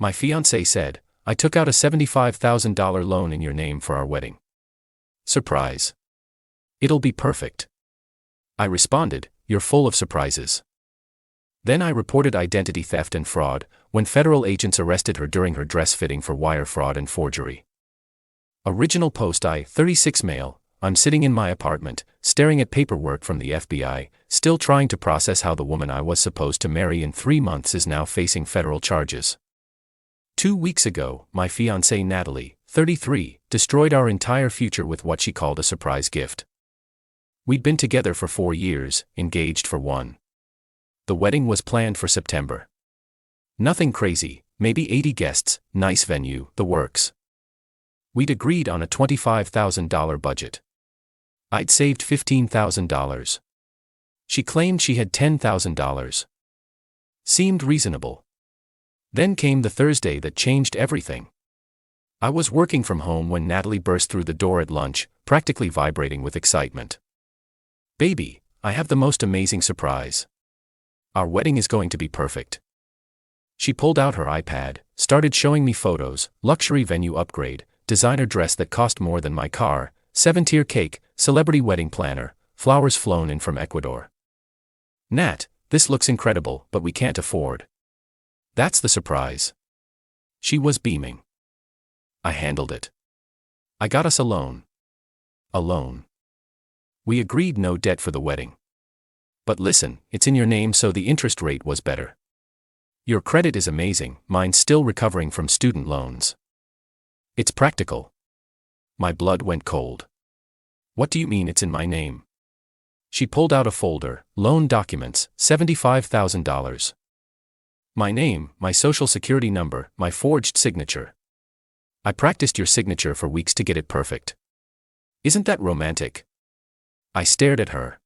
My fiancé said, "I took out a $75,000 loan in your name for our wedding." Surprise. "It'll be perfect." I responded, "You're full of surprises." Then I reported identity theft and fraud, when federal agents arrested her during her dress fitting for wire fraud and forgery. Original post: I-36 male. I'm sitting in my apartment, staring at paperwork from the FBI, still trying to process how the woman I was supposed to marry in 3 months is now facing federal charges. 2 weeks ago, my fiancée Natalie, 33, destroyed our entire future with what she called a surprise gift. We'd been together for 4 years, engaged for 1. The wedding was planned for September. Nothing crazy, maybe 80 guests, nice venue, the works. We'd agreed on a $25,000 budget. I'd saved $15,000. She claimed she had $10,000. Seemed reasonable. Then came the Thursday that changed everything. I was working from home when Natalie burst through the door at lunch, practically vibrating with excitement. "Baby, I have the most amazing surprise. Our wedding is going to be perfect." She pulled out her iPad, started showing me photos: luxury venue upgrade, designer dress that cost more than my car, 7-tier cake, celebrity wedding planner, flowers flown in from Ecuador. "Nat, this looks incredible, but we can't afford." "That's the surprise." She was beaming. I handled it. I got us a loan. A loan. We agreed no debt for the wedding. But listen, it's in your name, so the interest rate was better. Your credit is amazing, mine's still recovering from student loans. It's practical. My blood went cold. "What do you mean it's in my name?" She pulled out a folder: loan documents, $75,000. My name, my social security number, my forged signature. I practiced your signature for weeks to get it perfect. Isn't that romantic? I stared at her.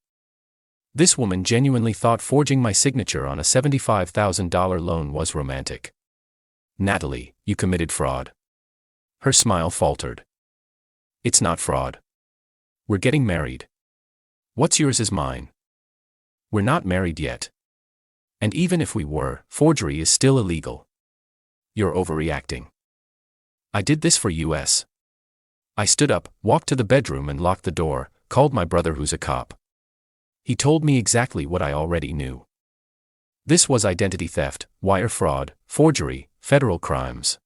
This woman genuinely thought forging my signature on a $75,000 loan was romantic. "Natalie, you committed fraud." Her smile faltered. "It's not fraud. We're getting married. What's yours is mine. We're not married yet. And even if we were, forgery is still illegal. You're overreacting. I did this for US." I stood up, walked to the bedroom and locked the door, called my brother who's a cop. He told me exactly what I already knew. This was identity theft, wire fraud, forgery, federal crimes.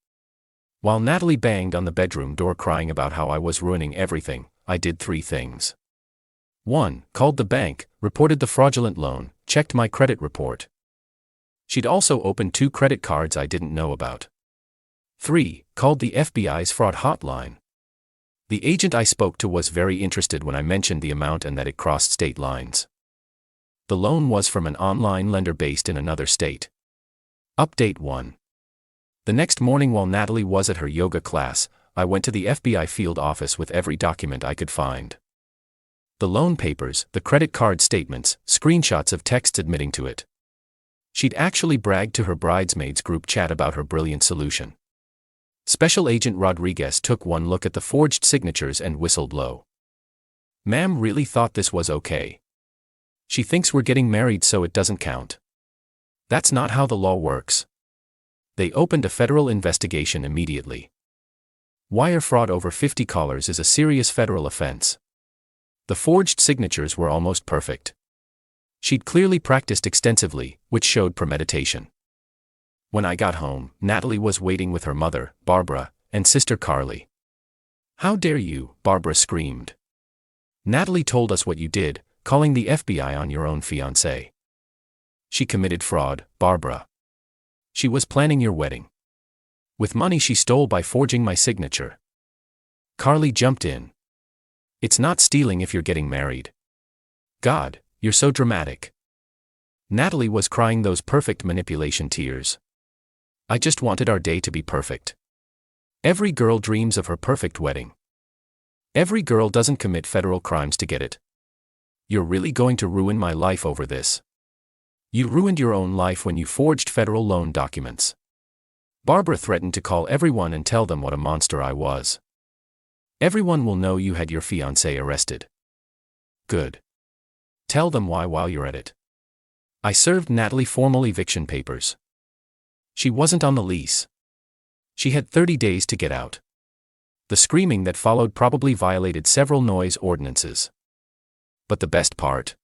While Natalie banged on the bedroom door crying about how I was ruining everything, I did 3 things. 1. Called the bank, reported the fraudulent loan, checked my credit report. She'd also opened 2 credit cards I didn't know about. 3. Called the FBI's fraud hotline. The agent I spoke to was very interested when I mentioned the amount and that it crossed state lines. The loan was from an online lender based in another state. Update 1. The next morning while Natalie was at her yoga class, I went to the FBI field office with every document I could find. The loan papers, the credit card statements, screenshots of texts admitting to it. She'd actually bragged to her bridesmaids group chat about her brilliant solution. Special Agent Rodriguez took one look at the forged signatures and whistled low. "Ma'am really thought this was okay. She thinks we're getting married so it doesn't count. That's not how the law works." They opened a federal investigation immediately. Wire fraud over 50 callers is a serious federal offense. The forged signatures were almost perfect. She'd clearly practiced extensively, which showed premeditation. When I got home, Natalie was waiting with her mother, Barbara, and sister Carly. "How dare you," Barbara screamed. "Natalie told us what you did, calling the FBI on your own fiancé. She committed fraud, Barbara. She was planning your wedding. With money she stole by forging my signature." Carly jumped in. "It's not stealing if you're getting married. God, you're so dramatic." Natalie was crying those perfect manipulation tears. "I just wanted our day to be perfect. Every girl dreams of her perfect wedding. Every girl doesn't commit federal crimes to get it. You're really going to ruin my life over this. You ruined your own life when you forged federal loan documents." Barbara threatened to call everyone and tell them what a monster I was. "Everyone will know you had your fiancé arrested." "Good. Tell them why while you're at it." I served Natalie formal eviction papers. She wasn't on the lease. She had 30 days to get out. The screaming that followed probably violated several noise ordinances. But the best part?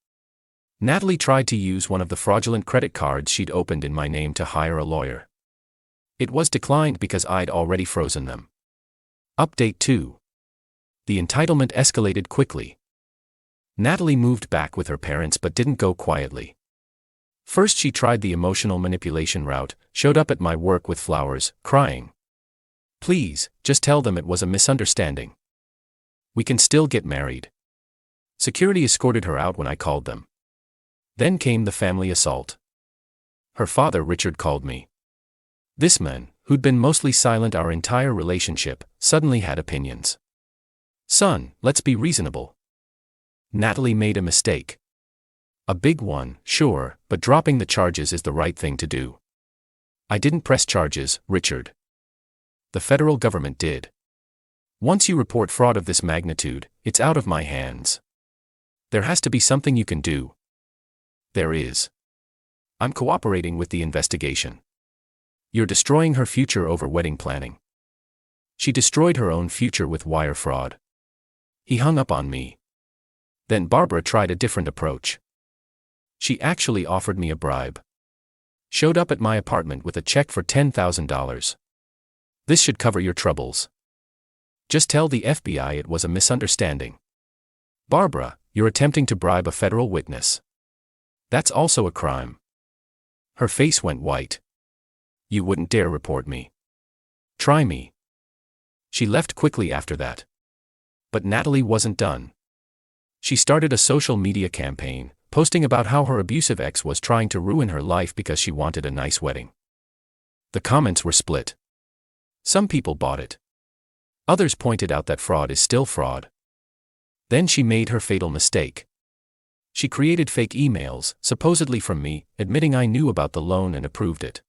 Natalie tried to use one of the fraudulent credit cards she'd opened in my name to hire a lawyer. It was declined because I'd already frozen them. Update 2. The entitlement escalated quickly. Natalie moved back with her parents but didn't go quietly. First she tried the emotional manipulation route, showed up at my work with flowers, crying. Please, just tell them it was a misunderstanding. We can still get married. Security escorted her out when I called them. Then came the family assault. Her father Richard called me. This man, who'd been mostly silent our entire relationship, suddenly had opinions. Son, let's be reasonable. Natalie made a mistake. A big one, sure, but dropping the charges is the right thing to do. I didn't press charges, Richard. The federal government did. Once you report fraud of this magnitude, it's out of my hands. There has to be something you can do. There is. I'm cooperating with the investigation. You're destroying her future over wedding planning. She destroyed her own future with wire fraud. He hung up on me. Then Barbara tried a different approach. She actually offered me a bribe. Showed up at my apartment with a check for $10,000. This should cover your troubles. Just tell the FBI it was a misunderstanding. Barbara, you're attempting to bribe a federal witness. That's also a crime. Her face went white. You wouldn't dare report me. Try me. She left quickly after that. But Natalie wasn't done. She started a social media campaign, posting about how her abusive ex was trying to ruin her life because she wanted a nice wedding. The comments were split. Some people bought it. Others pointed out that fraud is still fraud. Then she made her fatal mistake. She created fake emails, supposedly from me, admitting I knew about the loan and approved it.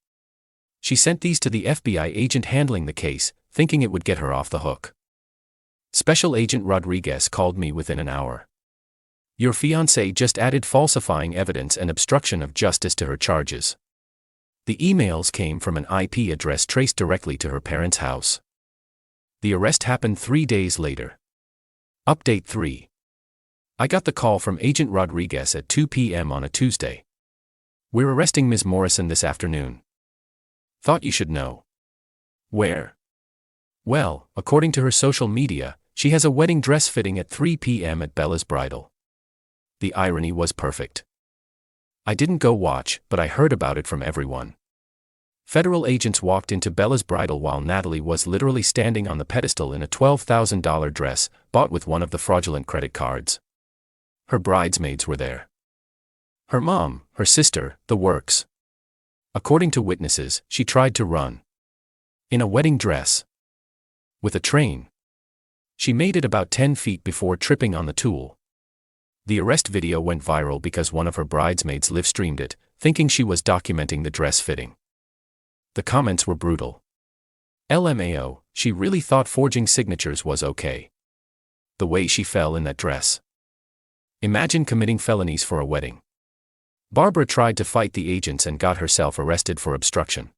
She sent these to the FBI agent handling the case, thinking it would get her off the hook. Special Agent Rodriguez called me within an hour. Your fiancée just added falsifying evidence and obstruction of justice to her charges. The emails came from an IP address traced directly to her parents' house. The arrest happened 3 days later. Update 3. I got the call from Agent Rodriguez at 2 p.m. on a Tuesday. We're arresting Ms. Morrison this afternoon. Thought you should know. Where? Well, according to her social media, she has a wedding dress fitting at 3 p.m. at Bella's Bridal. The irony was perfect. I didn't go watch, but I heard about it from everyone. Federal agents walked into Bella's Bridal while Natalie was literally standing on the pedestal in a $12,000 dress, bought with one of the fraudulent credit cards. Her bridesmaids were there. Her mom, her sister, the works. According to witnesses, she tried to run. In a wedding dress. With a train. She made it about 10 feet before tripping on the tool. The arrest video went viral because one of her bridesmaids live-streamed it, thinking she was documenting the dress fitting. The comments were brutal. LMAO, she really thought forging signatures was okay. The way she fell in that dress. Imagine committing felonies for a wedding. Barbara tried to fight the agents and got herself arrested for obstruction.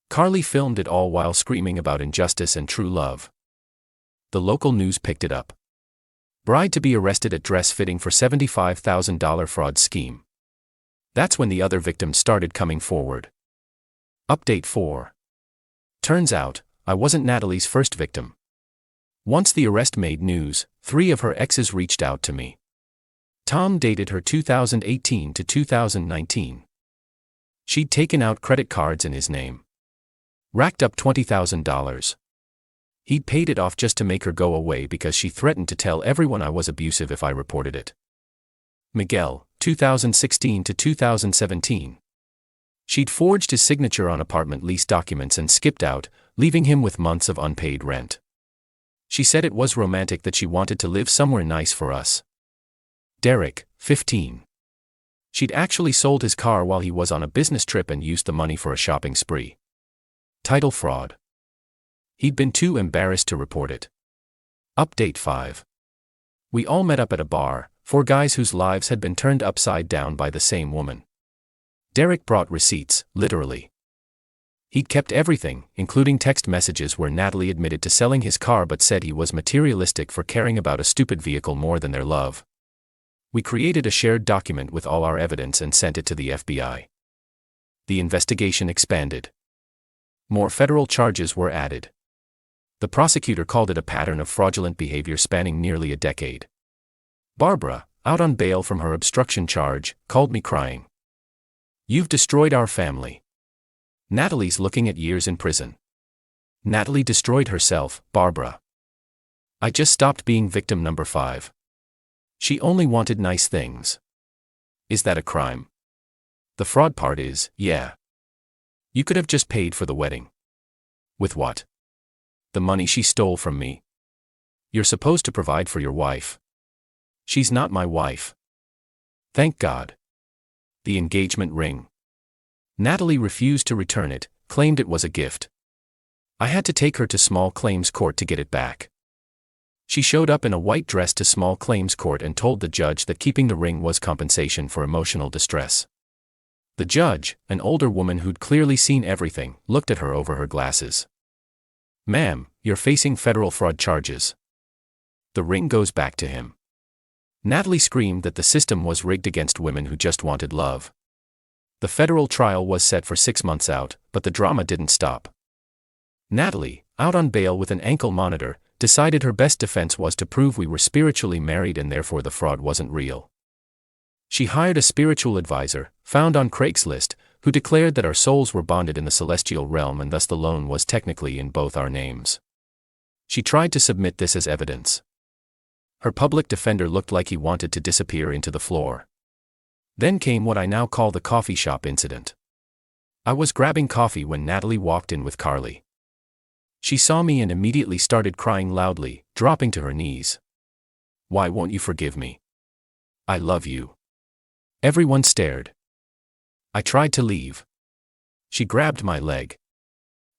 Carly filmed it all while screaming about injustice and true love. The local news picked it up. Bride-to-be arrested at dress fitting for $75,000 fraud scheme. That's when the other victims started coming forward. Update 4. Turns out, I wasn't Natalie's first victim. Once the arrest made news, 3 of her exes reached out to me. Tom dated her 2018 to 2019. She'd taken out credit cards in his name. Racked up $20,000. He'd paid it off just to make her go away because she threatened to tell everyone I was abusive if I reported it. Miguel, 2016 to 2017. She'd forged his signature on apartment lease documents and skipped out, leaving him with months of unpaid rent. She said it was romantic that she wanted to live somewhere nice for us. Derek, 15. She'd actually sold his car while he was on a business trip and used the money for a shopping spree. Title fraud. He'd been too embarrassed to report it. Update 5. We all met up at a bar, 4 guys whose lives had been turned upside down by the same woman. Derek brought receipts, literally. He'd kept everything, including text messages where Natalie admitted to selling his car but said he was materialistic for caring about a stupid vehicle more than their love. We created a shared document with all our evidence and sent it to the FBI. The investigation expanded. More federal charges were added. The prosecutor called it a pattern of fraudulent behavior spanning nearly a decade. Barbara, out on bail from her obstruction charge, called me crying. "You've destroyed our family. Natalie's looking at years in prison." Natalie destroyed herself, Barbara. I just stopped being victim number 5. She only wanted nice things. Is that a crime? The fraud part is, yeah. You could have just paid for the wedding. With what? The money she stole from me. You're supposed to provide for your wife. She's not my wife. Thank God. The engagement ring. Natalie refused to return it, claimed it was a gift. I had to take her to small claims court to get it back. She showed up in a white dress to small claims court and told the judge that keeping the ring was compensation for emotional distress. The judge, an older woman who'd clearly seen everything, looked at her over her glasses. "Ma'am, you're facing federal fraud charges." The ring goes back to him. Natalie screamed that the system was rigged against women who just wanted love. The federal trial was set for 6 months out, but the drama didn't stop. Natalie, out on bail with an ankle monitor, decided her best defense was to prove we were spiritually married and therefore the fraud wasn't real. She hired a spiritual advisor, found on Craigslist, who declared that our souls were bonded in the celestial realm and thus the loan was technically in both our names. She tried to submit this as evidence. Her public defender looked like he wanted to disappear into the floor. Then came what I now call the coffee shop incident. I was grabbing coffee when Natalie walked in with Carly. She saw me and immediately started crying loudly, dropping to her knees. "Why won't you forgive me? I love you." Everyone stared. I tried to leave. She grabbed my leg.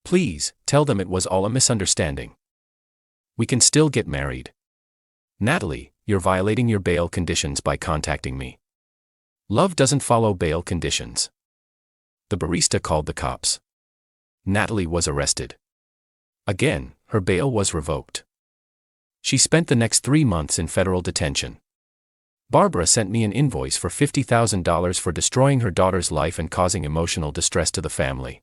"Please, tell them it was all a misunderstanding. We can still get married." "Natalie, you're violating your bail conditions by contacting me. Love doesn't follow bail conditions." The barista called the cops. Natalie was arrested. Again, her bail was revoked. She spent the next 3 months in federal detention. Barbara sent me an invoice for $50,000 for destroying her daughter's life and causing emotional distress to the family.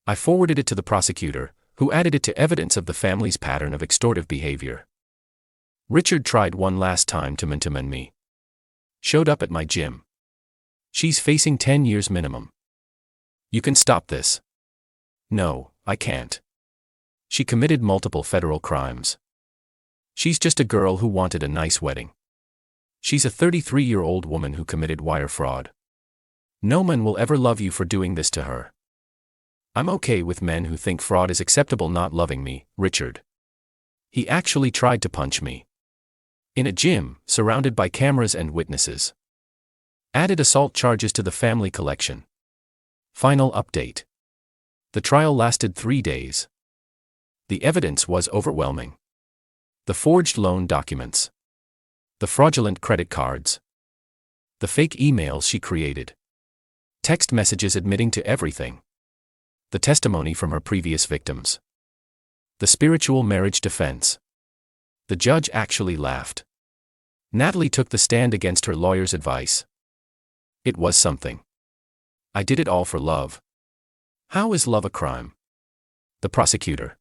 I forwarded it to the prosecutor, who added it to evidence of the family's pattern of extortive behavior. Richard tried one last time to mention me. Showed up at my gym. She's facing 10 years minimum. You can stop this. No, I can't. She committed multiple federal crimes. She's just a girl who wanted a nice wedding. She's a 33-year-old woman who committed wire fraud. No man will ever love you for doing this to her. I'm okay with men who think fraud is acceptable not loving me, Richard. He actually tried to punch me. In a gym, surrounded by cameras and witnesses. Added assault charges to the family collection. Final update. The trial lasted 3 days. The evidence was overwhelming. The forged loan documents. The fraudulent credit cards. The fake emails she created. Text messages admitting to everything. The testimony from her previous victims. The spiritual marriage defense. The judge actually laughed. Natalie took the stand against her lawyer's advice. It was something. I did it all for love. How is love a crime? The prosecutor.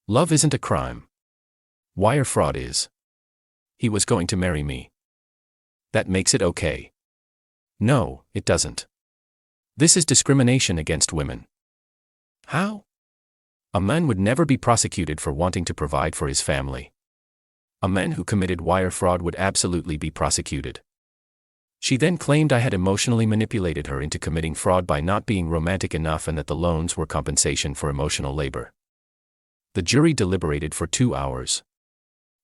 Love isn't a crime. Wire fraud is. He was going to marry me. That makes it okay. No, it doesn't. This is discrimination against women. How? A man would never be prosecuted for wanting to provide for his family. A man who committed wire fraud would absolutely be prosecuted. She then claimed I had emotionally manipulated her into committing fraud by not being romantic enough and that the loans were compensation for emotional labor. The jury deliberated for 2 hours.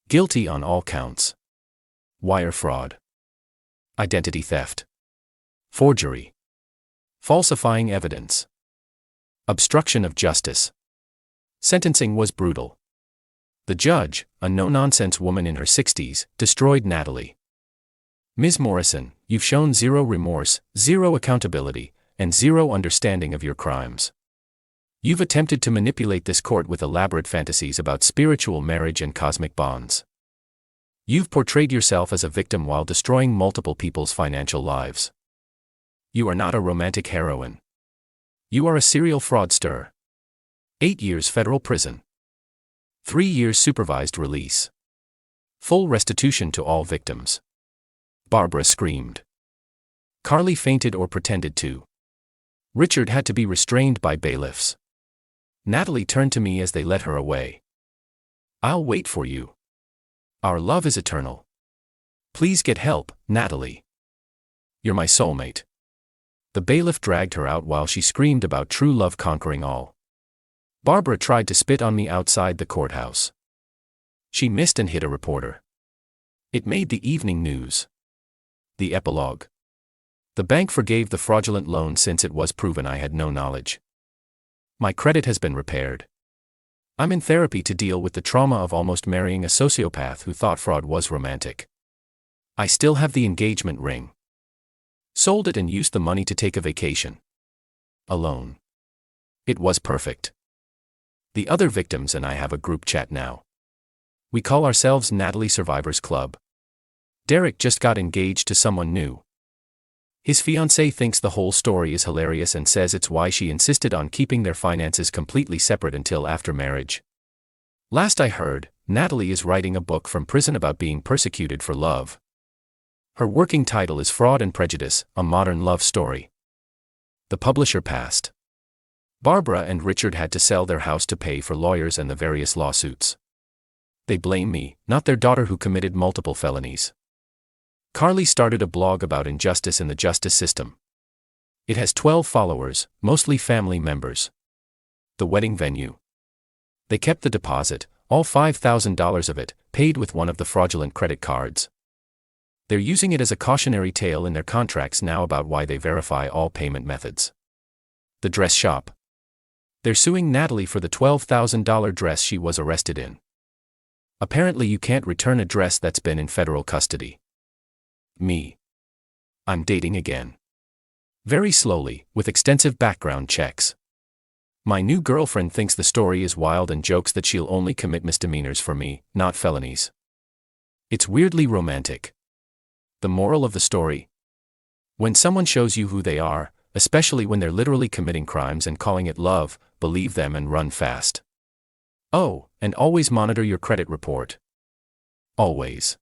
Guilty on all counts. Wire fraud. Identity theft. Forgery. Falsifying evidence. Obstruction of justice. Sentencing was brutal. The judge, a no-nonsense woman in her 60s, destroyed Natalie. Ms. Morrison, you've shown zero remorse, zero accountability, and zero understanding of your crimes. You've attempted to manipulate this court with elaborate fantasies about spiritual marriage and cosmic bonds. You've portrayed yourself as a victim while destroying multiple people's financial lives. You are not a romantic heroine. You are a serial fraudster. 8 years federal prison. 3 years supervised release. Full restitution to all victims. Barbara screamed. Carly fainted or pretended to. Richard had to be restrained by bailiffs. Natalie turned to me as they led her away. I'll wait for you. Our love is eternal. Please get help, Natalie. You're my soulmate. The bailiff dragged her out while she screamed about true love conquering all. Barbara tried to spit on me outside the courthouse. She missed and hit a reporter. It made the evening news. The epilogue. The bank forgave the fraudulent loan since it was proven I had no knowledge. My credit has been repaired. I'm in therapy to deal with the trauma of almost marrying a sociopath who thought fraud was romantic. I still have the engagement ring. Sold it and used the money to take a vacation. Alone. It was perfect. The other victims and I have a group chat now. We call ourselves Natalie Survivors Club. Derek just got engaged to someone new. His fiancée thinks the whole story is hilarious and says it's why she insisted on keeping their finances completely separate until after marriage. Last I heard, Natalie is writing a book from prison about being persecuted for love. Her working title is Fraud and Prejudice, a Modern Love Story. The publisher passed. Barbara and Richard had to sell their house to pay for lawyers and the various lawsuits. They blame me, not their daughter who committed multiple felonies. Carly started a blog about injustice in the justice system. It has 12 followers, mostly family members. The wedding venue. They kept the deposit, all $5,000 of it, paid with one of the fraudulent credit cards. They're using it as a cautionary tale in their contracts now about why they verify all payment methods. The dress shop. They're suing Natalie for the $12,000 dress she was arrested in. Apparently you can't return a dress that's been in federal custody. Me. I'm dating again. Very slowly, with extensive background checks. My new girlfriend thinks the story is wild and jokes that she'll only commit misdemeanors for me, not felonies. It's weirdly romantic. The moral of the story? When someone shows you who they are, especially when they're literally committing crimes and calling it love, believe them and run fast. Oh, and always monitor your credit report. Always.